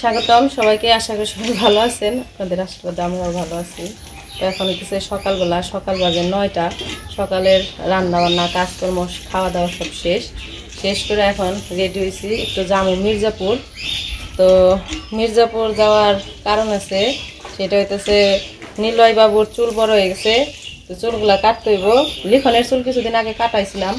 স্বাগতম সবাইকে। আশা করি সবাই ভালো আছেন। আপনাদের আশীর্বাদে আমরাও ভালো আছি। তো এখন হচ্ছে সকালবেলা, সকাল বাজে 9টা। সকালের রান্না বান্না কাজকর্ম খাওয়া দাওয়া সব শেষ করে এখন রেডি হয়েছি, একটু যাবো মির্জাপুর। তো মির্জাপুর যাওয়ার কারণ আছে, সেটা হইতেছে নিলয় বাবুর চুল বড় হয়ে গেছে। তো চুলগুলা কাটতে হইব। লিখনের চুল কিছুদিন আগে কাটাইছিলাম,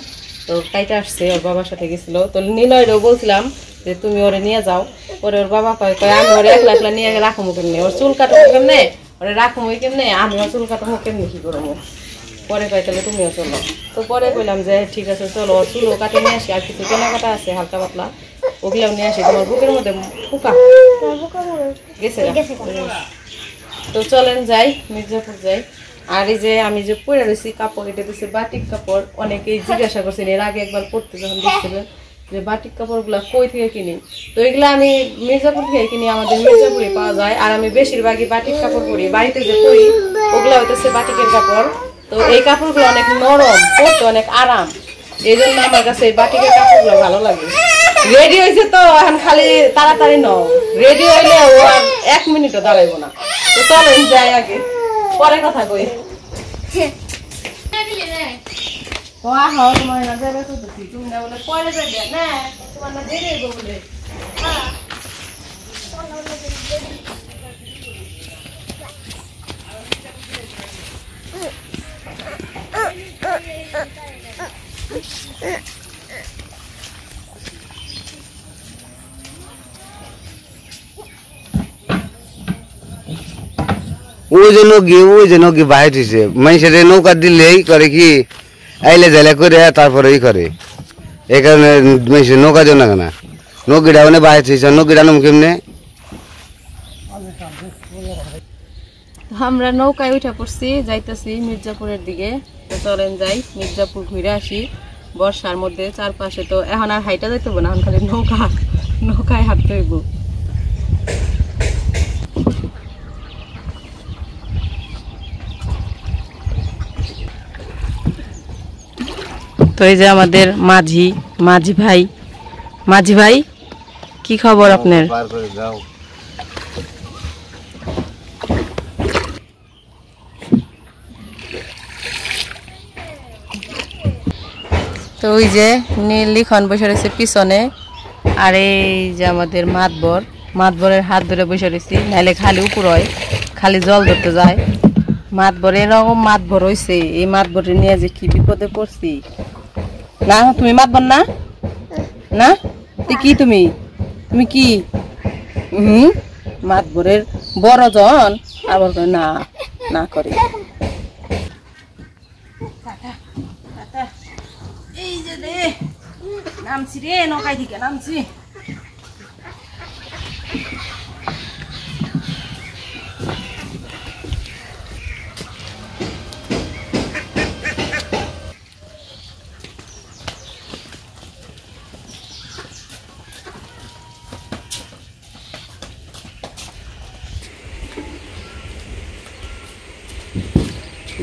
তো কাইটা আসছে, ওর বাবার সাথে গেছিল। তো নিলয়রেও বলছিলাম যে তুমি ওরে নিয়ে যাও। পরে ওর বাবা কয় আমি ওরে একলা একলা নিয়ে রাখবো কেমনে, ওর চুল কাটবো কেমনে, ওরে রাখবো কেমনে, আমি ওর চুল কাটবো কেমনি, কি করবো। পরে কয় তাহলে তুমিও চলো। তো পরে কইলাম যে ঠিক আছে চলো, ওর চুলও কাটে নিয়ে আসি, আর কিছু কেনাকাটা আছে হালকা পাতলা, ওগুলাও নিয়ে আসি। তোমার বুকের মধ্যে পোকা গেছে। তো চলেন যাই, মির্জাপুর যাই। আর এই যে আমি যে পরে রয়েছি কাপড়, এটা দিচ্ছে বাটিক কাপড়। অনেকেই জিজ্ঞাসা করছেন, এর আগে একবার পড়তে যখন দেখছিলেন যে বাটিক কাপড়গুলা কই থেকে কিনি। তো এগুলো আমি মির্জাপুর থেকে কিনি, আমাদের মির্জাপুরে পাওয়া যায়। আর আমি বেশিরভাগই বাটিক কাপড় পরি, বাড়িতে যে পরি ওগুলা হইতেছে বাটিকের কাপড়। তো এই কাপড়গুলো অনেক নরম, পরতে অনেক আরাম, এই জন্য আমার কাছে এই বাটিকের কাপড়গুলো ভালো লাগে। রেডি হয়েছে তো এখন খালি তাড়াতাড়ি নাও, রেডি হইলে ও আর 1 মিনিটও দাঁড়াইবো না। তো চলেন যাই, আগে পরে কথা কই। তোমার না যাবে করতেছি, তুমি না বলে পরে যাবে না, তোমার না দেরি হইব বলে। ওই যে নৌকি বাহির হয়েছে, মানুষের নৌকা দিলেই করে কি আইলে জাইলে করে তারপরে ই করে। এই কারণে মানুষের নৌকা দেও না কেন, নৌকিটা মানে বাহির হয়েছে, নৌকিটা নাম কেমনে। আমরা নৌকায় উঠে পড়ছি, যাইতেছি মির্জাপুরের দিকে। তো চলেন যাই, মির্জাপুর ঘুরে আসি। বর্ষার মধ্যে চারপাশে তো এখন আর হাইটা যাইতে হবে না, এখন খালি নৌকায় হাঁটতে হইব। তো এই যে আমাদের মাঝি ভাই, কি খবর আপনার? তো ওই যে লিখন বসে রয়েছে পিছনে, আর এই যে আমাদের মাতবরের হাত ধরে বসে রয়েছি, নাহলে খালি উপর হয়, খালি জল ধরতে যায়। মাতবর এরকম মাতবর হয়েছে, এই মাতবরে নিয়ে যে কি বিপদে পড়ছি। না তুমি মাতবর না, না কি তুমি কি মাতবরের বড় জন, আবার না না করে। এই যে রে নামছি রে, নৌকায় থেকে নামছি।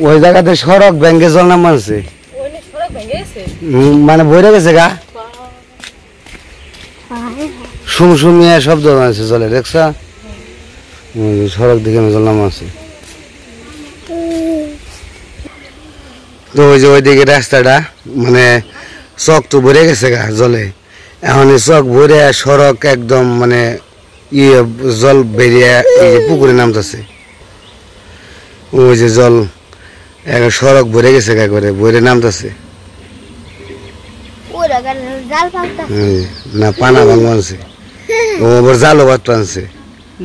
ওই জায়গাতে সড়ক ব্যাংকে জল নাম মানছে, মানে বইরে গেছে গা, সুমসুমিয়া শব্দ আছে জলে, দেখছা সড়ক দিকে জল নাম আছে। তো ওই যে ওইদিকে রাস্তাটা মানে চক তো ভরে গেছে গা জলে, এখন চক ভরে সড়ক একদম মানে ইয়ে জল বেরিয়ে এই যে পুকুরে নামতেছে। ওই যে জল সড়ক ভরে গেছে গা করে ভরে নামতেছে। না পানা ভাঙবো আনছে, ও আবার জালও বাট আনছে,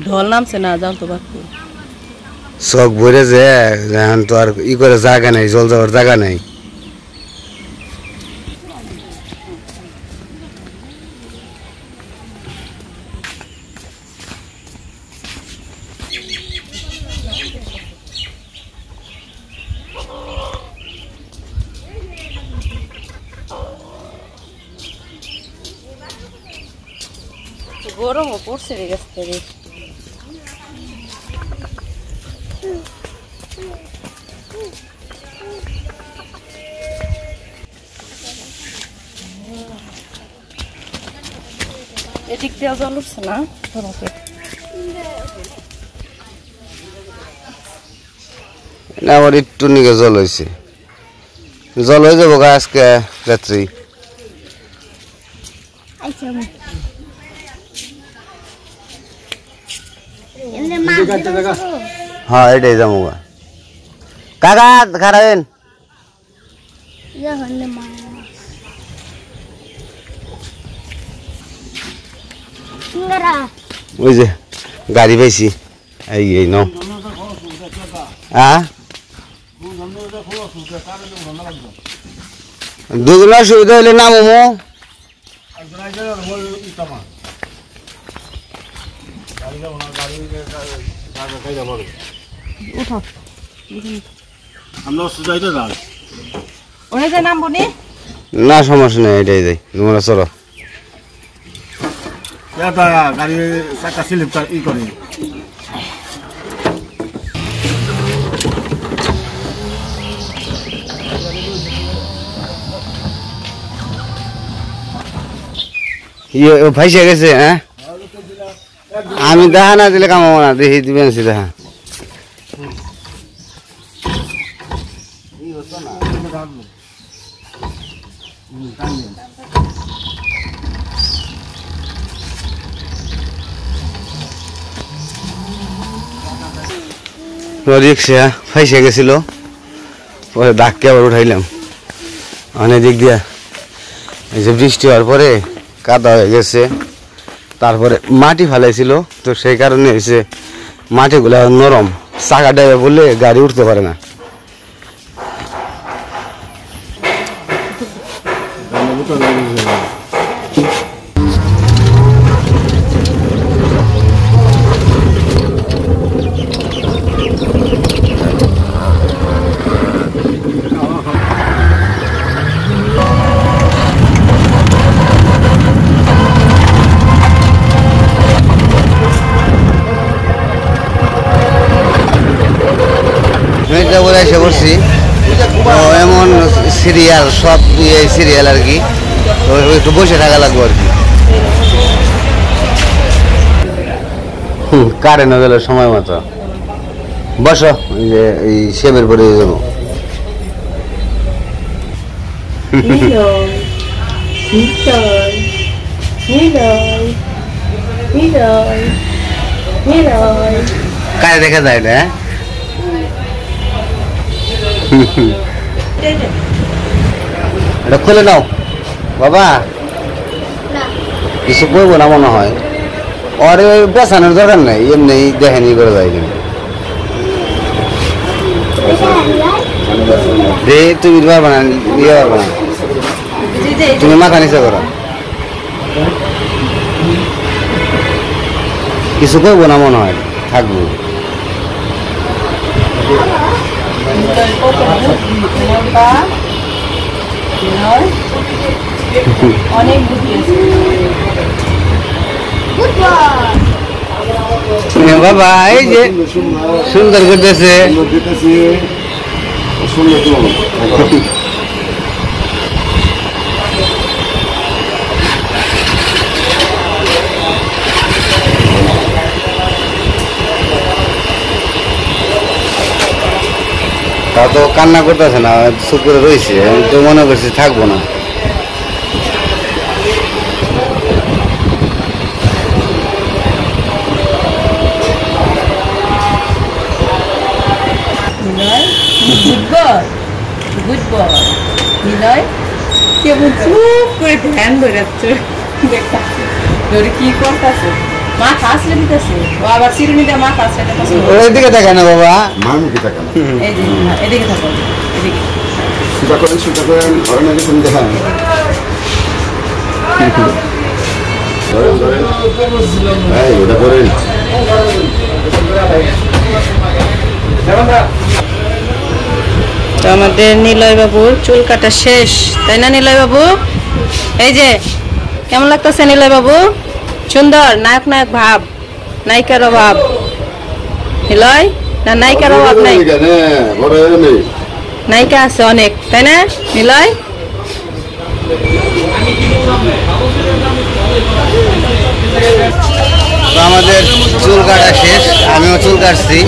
ঢল নামছে না, জাল তো বাট চক ভরে যে এখন তো আর ই করে জায়গা নাই, জল যাওয়ার জায়গা নাই। গরমও পড়ছে রে গাছ থেকে। এদিক দিয়ে জল উঠছে না তোমাকে না আমার একটু নিকে জল হয়েছে জল হয়ে যাবো আজকে রাত্রি হ্যাঁ এটাই যাবো কাকা খারাপেন ওই যে গাড়ি পাইছি এই নাও দুজনের সুবিধা হলে নাম না সমস্যা নেই এটাই যাই তোমরা চলো গাড়ি চাকা স্লিপ ই করে ভাইসে গেছে হ্যাঁ আমি দেখা না দিলে কামাবো না দেখি দিবেন দেখা রিক্সা ফাইসে গেছিল পরে ডাককে আবার উঠাইলাম অনেক দিক দিয়া এই যে বৃষ্টি হওয়ার পরে কাদা হয়ে গেছে তারপরে মাটি ফেলাইছিল তো সেই কারণে এসে মাটিগুলো নরম চাকা ডেবে বললে গাড়ি উঠতে পারে না এসে করছি তো এমন সিরিয়াল সব সিরিয়াল আর কি তো একটু বসে থাকা লাগবো আর কি কারেন্ট হয়ে গেল সময় মতো বসো যে এই সেবের পরে যাবো কারে দেখা যায় না এটা খুলে নাও বাবা কিছু বলবো না মনে হয় আর বেসানোর দরকার নাই এমনি দেখেনি করে যায় কিন্তু তুমি পারবে না ইয়ে পারবে না তুমি মাথা নিচে করো কিছু করবো না মনে হয় থাকবো বাবা এই যে সুন্দর করতেছে তা তো কান্না করতেছে না চুপ করে রয়েছে আমি তো মনে করছি থাকবো না ওইদিকে দেখে না বাবা এদিকে থাকো তো আমাদের নিলয় বাবুর চুল কাটা শেষ তাই না নিলয় বাবু এই যে কেমন লাগতেছে নিলয় বাবু সুন্দর নায়ক নায়ক ভাব নায়িকার অভাব নিলয় না নায়িকার অভাব নাই নায়িকা আছে অনেক তাই না নিলয় তো আমাদের চুল কাটা শেষ, আমিও চুল কাটছি,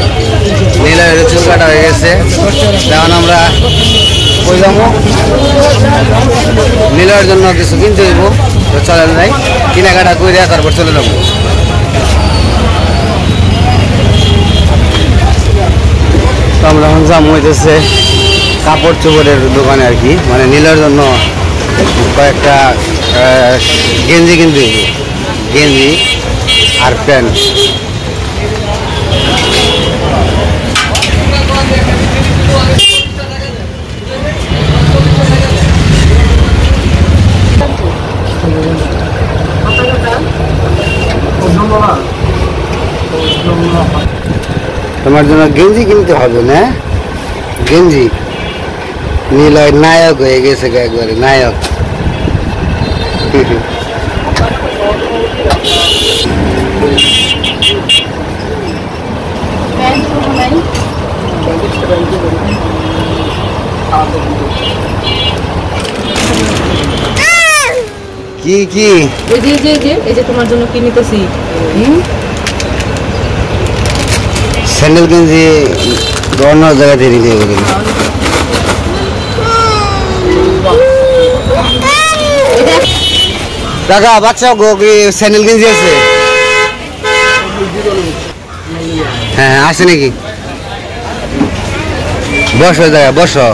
নীলের চুল কাটা হয়ে গেছে। এখন আমরা কই যাবো, নীলের জন্য কিছু কিনতে হইব, তো চলেন যাই কেনাকাটা করে তারপর চলে যাবো। তো আমরা এখন যাবো হইতেছে কাপড় চোপড়ের দোকানে আর কি, মানে নীলের জন্য কয়েকটা গেঞ্জি কিনতে হইব, গেঞ্জি আর প্যান্ট। তোমার জন্য গেঞ্জি কিনতে হবে না, গেঞ্জি। নীলয় নায়ক হয়ে গেছে একবারে নায়ক। কি কি এই যে তোমার জন্য কি নিতেছি, স্যান্ডেল গেঞ্জি অন্য জায়গা থেকে নিতে হবে। কাকা বাচ্চা গো কি স্যান্ডেল গেঞ্জি আছে? হ্যাঁ আছে নাকি? বসো জায়গা বসো।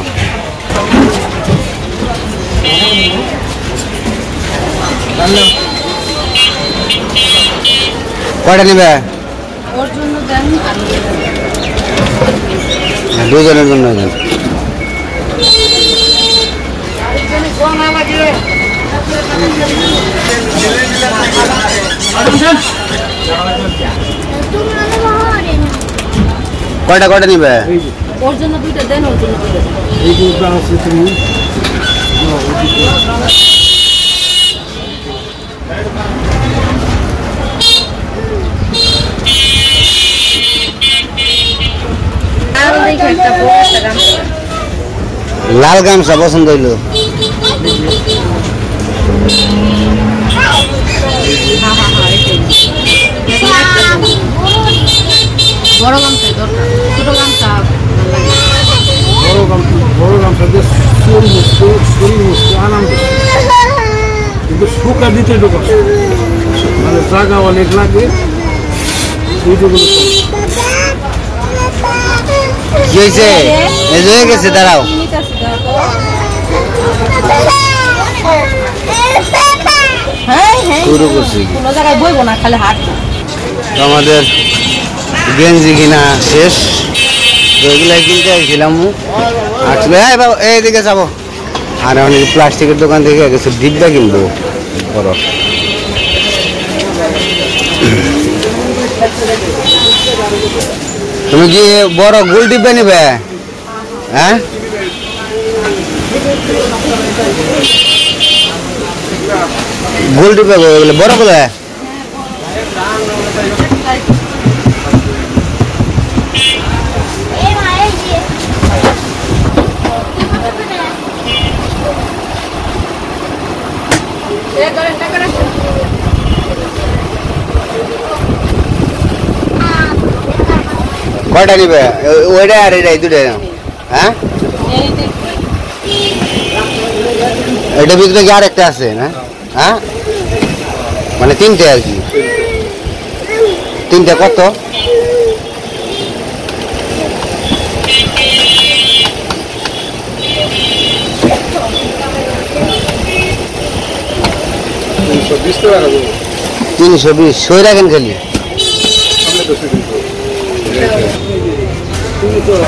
কয়টা নিবে? দুজনের জন্য দেন। কয়টা কয়টা নিবে? ওর জন্য দুইটা দেন, ওর জন্য দুইটা দেন। এই দুটো আছে তুমি লাল গামছা পছন্দ হইলো। বড় গামছা দরকার, ছোট গামছা বড় গামছা দিয়ে শরীর মুছতে আনন্দ, কিন্তু শুকা দিতে ঢোকা মানে জায়গা অনেক লাগে। কি হয়েছে? এই হয়ে গেছে, দাঁড়াও। শুরু করছি, কোনো জায়গায় বইবো না, খালি হাট। আমাদের গেঞ্জি কিনা শেষ, এগুলাই কিনতে আসছিলাম। আসলে এইদিকে যাবো, আর অনেক প্লাস্টিকের দোকান থেকে কিছু ডিব্বা কিনবো বড়। তুমি কি বড় গোল ডিব্বা নিবে? হ্যাঁ গোল ডিব্বা বড় গুলো। কয়টা নিবে? ওইটা আর এটা এই দুটো। হ্যাঁ এটার ভিতরে কি আর একটা আছে না? হ্যাঁ মানে তিনটে আর কি। তিনটে কত? $320 সই রাখেন খালি।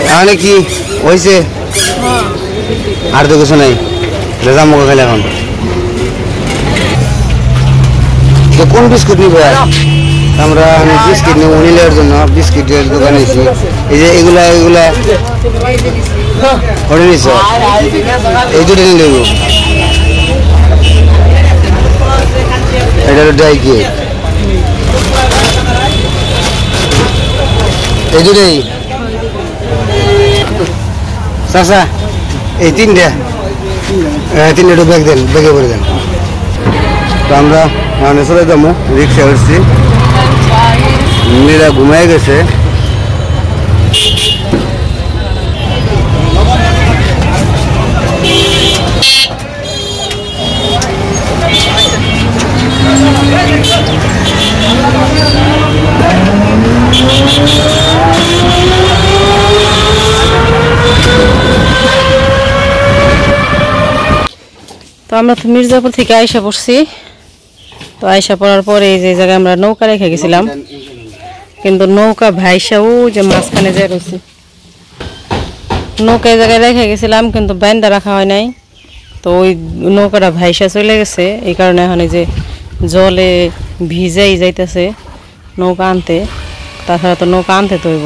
তাহলে কি হয়েছে? আর তো কিছু নাই, যাবো খালি এখন। তো কোন বিস্কুট নিবো? আমরা বিস্কিট নেবো নীলের জন্য, বিস্কিটের দোকানে এসেছি। এই যে এগুলা এগুলা ওটা নিচ্ছ, এই দুটো নিয়ে নেবো। এটা হলো ড্রাই কেক, এই দুটোই চাচা, এই তিনটা তিনটে একটু ব্যাগ দেন, ব্যাগে করে দেন। তো আমরা মানে চলে যাবো, রিক্সা উঠছি, মেয়েরা ঘুমাই গেছে। তো আমরা তো মির্জাপুর থেকে আয়সা পড়ছি। তো আয়সা পড়ার পরে এই যে জায়গায় আমরা নৌকা রেখে গেছিলাম, কিন্তু নৌকা ভাইসাও যে মাঝখানে যে রয়েছে, নৌকা এই জায়গায় রেখে গেছিলাম কিন্তু বাইন্দা রাখা হয় নাই। তো ওই নৌকাটা ভাইসা চলে গেছে, এই কারণে এখন এই যে জলে ভিজাই যাইতেছে নৌকা আনতে। তাছাড়া তো নৌকা আনতে তো হইব।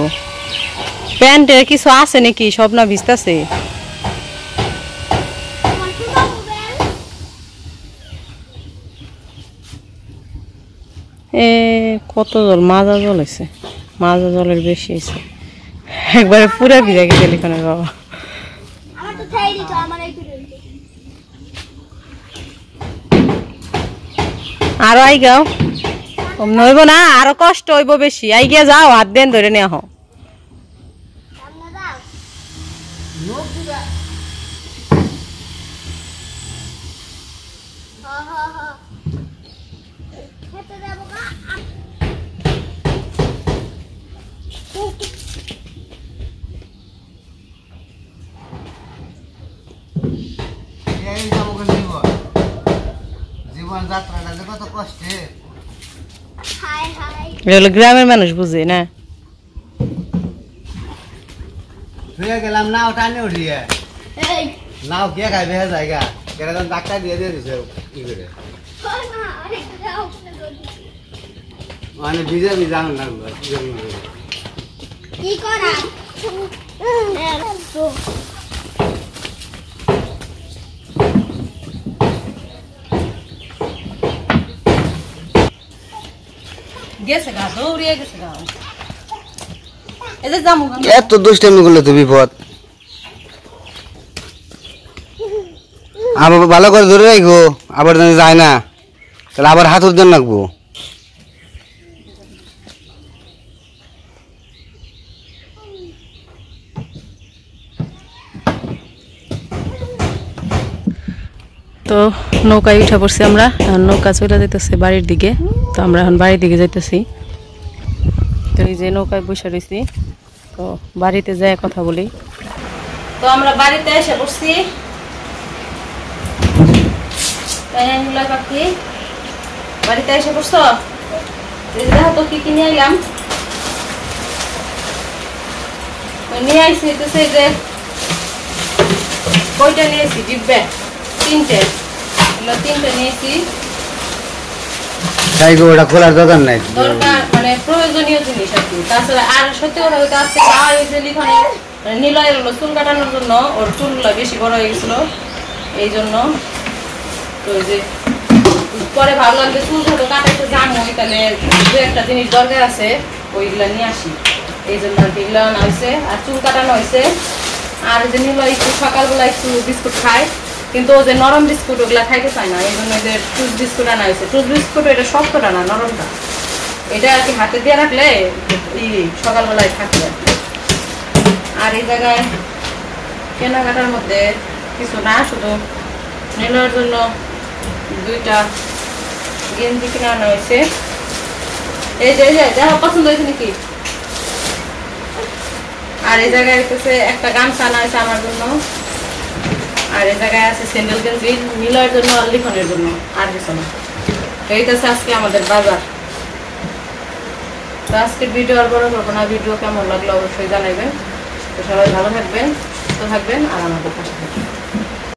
প্যান্টের কিছু আছে নাকি, সব না ভিজতেছে। কত জল, মাজা জল হয়েছে, মাজা জলের বেশি হয়েছে, একবারে পুরা ভিজা গেছে লিখনের বাবা। আরো আই গাও নইব না, আরো কষ্ট হইব বেশি। আই গিয়া যাও, হাত দেন ধরে নেওয়া হোক। জীবন যাত্রাটা কত কষ্টে, গ্রামের মানুষ বুঝে না। শুয়ে গেলাম, নাও টানে উঠিয়ে নাও কে খাইবে হ্যাঁ জায়গা কেন ডাক্তার দিয়ে দিয়ে দিছে কি করে, মানে ভিজে ভিজে আনন্দ কি করা গেছে গা, দৌড়িয়ে গেছে গা। এই যে জামু গা, এত দুষ্টামি করলে তো বিপদ। আবার ভালো করে ধরে রাখবো, আবার যেন যায় না, তাহলে আবার হাত উদ্যান রাখবো। তো নৌকায় উঠে পড়ছি আমরা। এখন নৌকা চলে যেতেছে বাড়ির দিকে। তো আমরা এখন বাড়ির দিকে যাইতেছি। তো এই যে নৌকায় বসে রয়েছি, তো বাড়িতে যাই কথা বলি। তো আমরা বাড়িতে এসে পড়ছি। পাখি বাড়িতে এসে পড়ছো, দেখো তো কি কিনে আইলাম। নিয়ে আইসি হইতেছে যে কয়টা নিয়েছি, ডিব্বা তিনটে, তিনটে নিয়েছি। তাই গো, ওটা খোলার দরকার নাই, দরকার মানে প্রয়োজনীয় জিনিস আর কি। তাছাড়া আর সত্যি কথা বলতে আজকে খাওয়া হয়েছে লিখনে নিলয়ের হলো চুল কাটানোর জন্য, ওর চুলগুলো বেশি বড় হয়ে গেছিল এই জন্য। তো ওই যে পরে ভাবলাম যে চুল ছোটো কাটাইতে জানো, তাহলে দু একটা জিনিস দরকার আছে, ওইগুলা নিয়ে আসি। এই জন্য আর কি এগুলো আনা হয়েছে, আর চুল কাটানো হয়েছে। আর যে নিলয় একটু সকালবেলা একটু বিস্কুট খায়, কিন্তু ও যে নরম বিস্কুট ওগুলা খাইতে চায় না, এই জন্য এদের টুথ বিস্কুট আনা হয়েছে। টুথ বিস্কুট এটা শক্তটা না, নরমটা। এটা আর কি হাতে দিয়ে রাখলে সকালবেলায় থাকবে। আর এই জায়গায় কেনাকাটার মধ্যে কিছু না, শুধু নিলয়ের জন্য দুইটা গেঞ্জি কিনে আনা হয়েছে। এই যে যা পছন্দ হয়েছে নাকি। আর এই জায়গায় একটা গামছা আনা হয়েছে আমার জন্য। আর এই জায়গায় আছে স্যান্ডেল গেঞ্জি নিলয়ের জন্য আর লিখনের জন্য, আর কিছু না। এইটাছে আজকে আমাদের বাজার। তো আজকের ভিডিও আর বড় করবো না, ভিডিও কেমন লাগলো অবশ্যই জানাবেন। তো সবাই ভালো থাকবেন, সুস্থ থাকবেন, আর আমাদের পাশে থাকবেন।